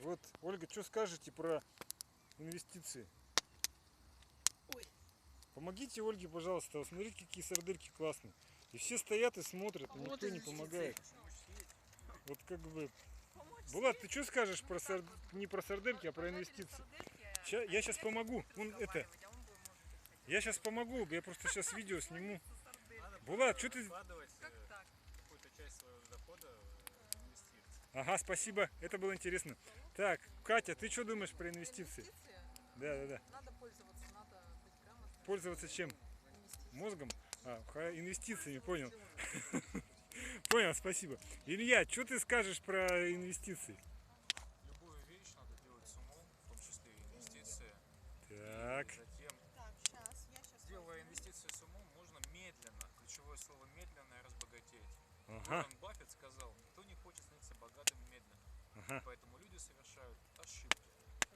Вот, Ольга, что скажете про инвестиции? Ой. Помогите Ольге, пожалуйста. Вот смотрите, какие сардельки классные. И все стоят и смотрят, и никто не помогает. Вот как бы... Булат, ты что скажешь про не про сардельки, а про инвестиции? Я сейчас помогу. Я сейчас помогу. Я просто сейчас видео сниму. Булат, что ты... Какую-то часть своего дохода инвестировать. Ага, спасибо. Это было интересно. Так, Катя, ты что думаешь про инвестиции? Да. Надо пользоваться, надо быть грамотным. Пользоваться чем? Мозгом? Инвестициями, понял. Понял, спасибо. Илья, что ты скажешь про инвестиции? Любую вещь надо делать с умом, в том числе и инвестиции. Так. И затем, делая инвестиции с умом, можно медленно, ключевое слово медленно, разбогатеть. Ага. Уоррен Баффет сказал, никто не хочет становиться богатым медленно. Ага. Поэтому люди совершают ошибки.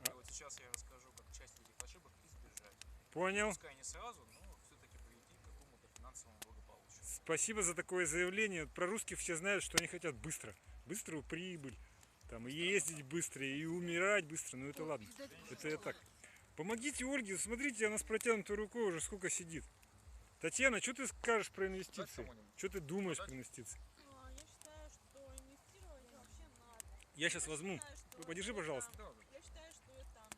И вот сейчас я расскажу, как часть этих ошибок избежать. Понял. Пускай не сразу, но все-таки прийти к какому-то финансовому благополучию. Спасибо за такое заявление. Про русских все знают, что они хотят быстро. Быструю прибыль. Там, и ездить быстро, и умирать быстро. Ну это ладно. Это я так. Помогите Ольге. Смотрите, она с протянутой рукой уже сколько сидит. Татьяна, что ты скажешь про инвестиции? Что ты думаешь про инвестиции? Я считаю, что инвестировать вообще надо. Я сейчас возьму. Подержи, пожалуйста. Я считаю, что это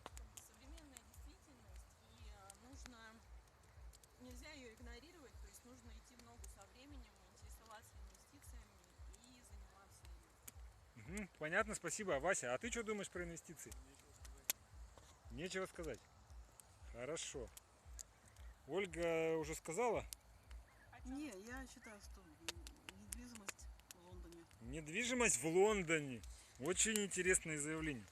современная действительность, и нужно, нельзя ее игнорировать, то есть нужно идти в ногу со временем, интересоваться инвестициями и заниматься ими. Понятно, спасибо. Вася, а ты что думаешь про инвестиции? Нечего сказать. Хорошо. Ольга уже сказала? Не, я считаю, что недвижимость в Лондоне. Недвижимость в Лондоне. Очень интересное заявление.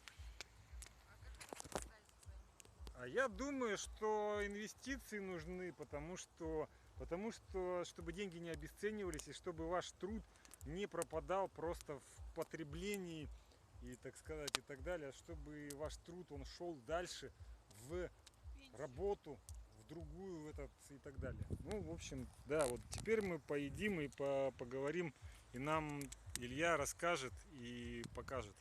А я думаю, что инвестиции нужны, потому что чтобы деньги не обесценивались и чтобы ваш труд не пропадал просто в потреблении и, так сказать, и так далее, а чтобы ваш труд он шел дальше в работу, в другую, в этот и так далее. Ну, в общем, да, вот теперь мы поедим и поговорим, и нам Илья расскажет и покажет.